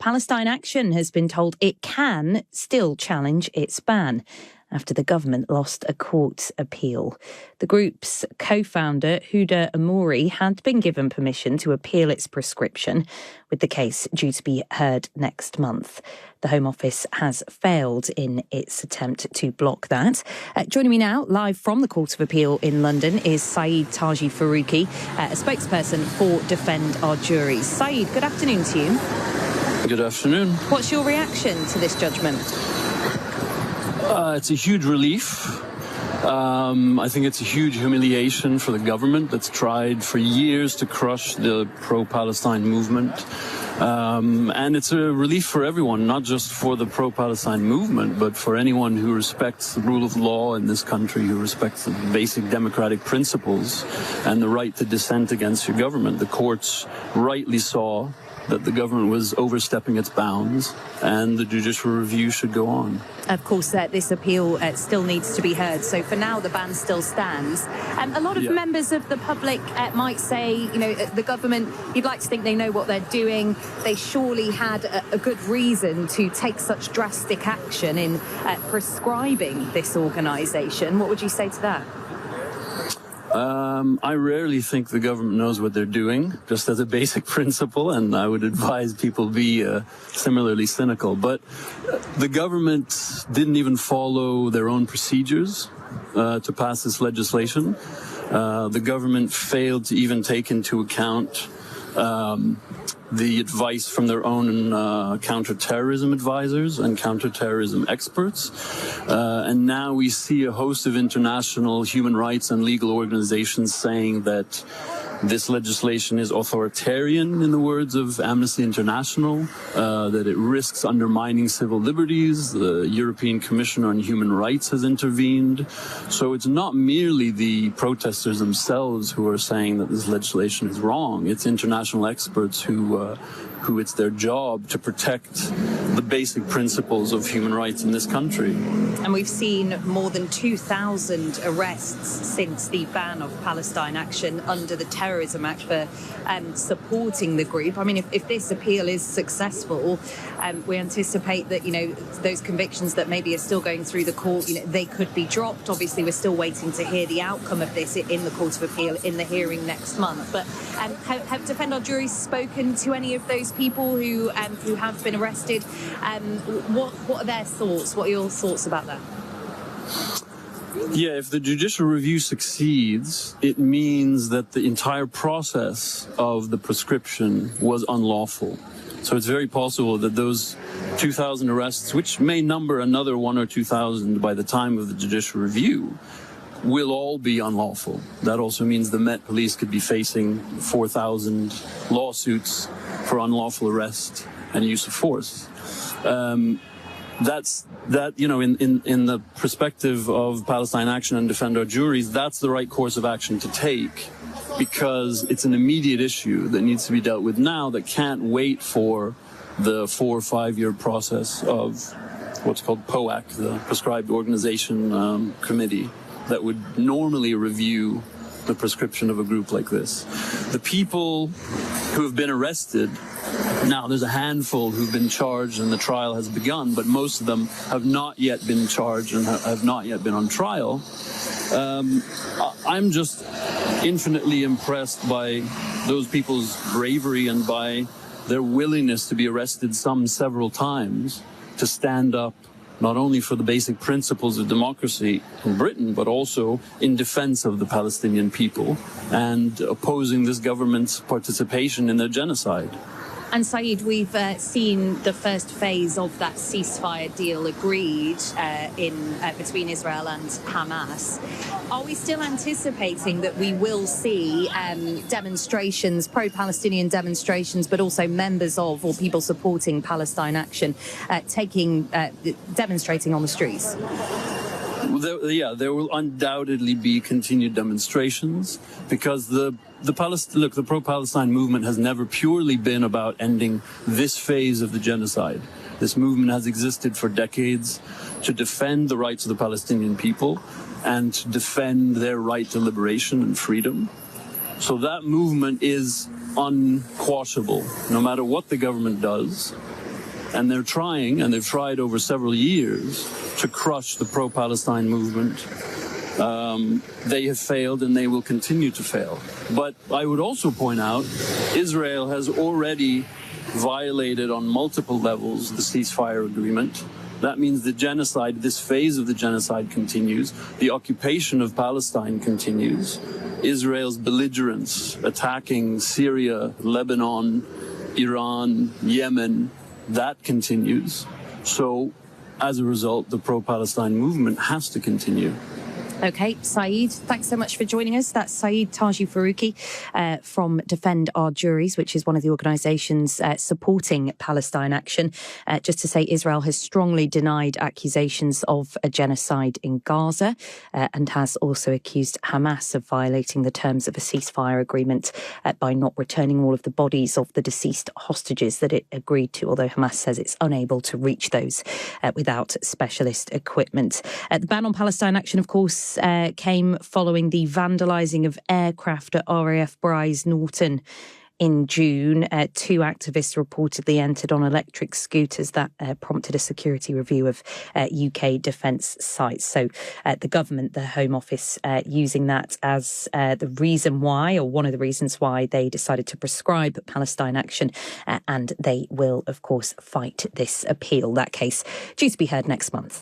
Palestine Action has been told it can still challenge its ban after the government lost a court appeal. The group's co-founder, Huda Amouri, had been given permission to appeal its prescription, with the case due to be heard next month. The Home Office has failed in its attempt to block that. Joining me now, live from the Court of Appeal in London, is Saeed Taji Farouky, a spokesperson for Defend Our Juries. Saeed, good afternoon to you. Good afternoon. What's your reaction to this judgment? It's a huge relief. I think it's a huge humiliation for the government that's tried for years to crush the pro-Palestine movement. And it's a relief for everyone, not just for the pro-Palestine movement, but for anyone who respects the rule of law in this country, who respects the basic democratic principles and the right to dissent against your government. The courts rightly saw that the government was overstepping its bounds and the judicial review should go on. Of course, this appeal still needs to be heard. So for now, the ban still stands. A lot of members of the public might say, you know, the government, you'd like to think they know what they're doing. They surely had a good reason to take such drastic action in prescribing this organisation. What would you say to that? I rarely think the government knows what they're doing, just as a basic principle, and I would advise people be similarly cynical. But the government didn't even follow their own procedures to pass this legislation. The government failed to even take into account the advice from their own counterterrorism advisors and counterterrorism experts. And now we see a host of international human rights and legal organizations saying that this legislation is authoritarian, in the words of Amnesty International, that it risks undermining civil liberties. The European Commission on Human Rights has intervened. So it's not merely the protesters themselves who are saying that this legislation is wrong. It's international experts who it's their job to protect the basic principles of human rights in this country. And we've seen more than 2,000 arrests since the ban of Palestine Action under the Terrorism Act for supporting the group. I mean, if this appeal is successful, we anticipate that, you know, those convictions that maybe are still going through the court, you know, they could be dropped. Obviously, we're still waiting to hear the outcome of this in the Court of Appeal in the hearing next month. But have Defend Our Juries spoken to any of those people who have been arrested? What are their thoughts? What are your thoughts about that? Yeah, if the judicial review succeeds, it means that the entire process of the prescription was unlawful. So it's very possible that those 2,000 arrests, which may number another 1,000 or 2,000 by the time of the judicial review, will all be unlawful. That also means the Met Police could be facing 4,000 lawsuits for unlawful arrest and use of force. You know, in the perspective of Palestine Action and Defend Our Juries, that's the right course of action to take, because it's an immediate issue that needs to be dealt with now, that can't wait for the 4 or 5 year process of what's called POAC, the Prescribed Organization Committee, that would normally review the prescription of a group like this. The people who have been arrested, now there's a handful who've been charged and the trial has begun, but most of them have not yet been charged and have not yet been on trial. I'm just infinitely impressed by those people's bravery and by their willingness to be arrested several times to stand up not only for the basic principles of democracy in Britain, but also in defense of the Palestinian people and opposing this government's participation in their genocide. And Saeed, we've seen the first phase of that ceasefire deal agreed between Israel and Hamas. Are we still anticipating that we will see demonstrations, pro-Palestinian demonstrations, but also members of or people supporting Palestine Action demonstrating on the streets? There will undoubtedly be continued demonstrations, because the pro-Palestine movement has never purely been about ending this phase of the genocide. This movement has existed for decades to defend the rights of the Palestinian people and to defend their right to liberation and freedom. So that movement is unquashable. No matter what the government does, And they're trying, and they've tried over several years, to crush the pro-Palestine movement. They have failed, and they will continue to fail. But I would also point out, Israel has already violated on multiple levels the ceasefire agreement. That means the genocide, this phase of the genocide continues. The occupation of Palestine continues. Israel's belligerence, attacking Syria, Lebanon, Iran, Yemen, that continues. So, as a result, the pro-Palestine movement has to continue. OK, Saeed, thanks so much for joining us. That's Saeed Taji Farouky from Defend Our Juries, which is one of the organisations supporting Palestine Action. Just to say, Israel has strongly denied accusations of a genocide in Gaza and has also accused Hamas of violating the terms of a ceasefire agreement by not returning all of the bodies of the deceased hostages that it agreed to, although Hamas says it's unable to reach those without specialist equipment. The ban on Palestine Action, of course, came following the vandalising of aircraft at RAF Bryce Norton in June. Two activists reportedly entered on electric scooters that prompted a security review of UK defence sites. So the government, the Home Office, using that as the reason why, or one of the reasons why they decided to prescribe Palestine Action. And they will, of course, fight this appeal. That case due to be heard next month.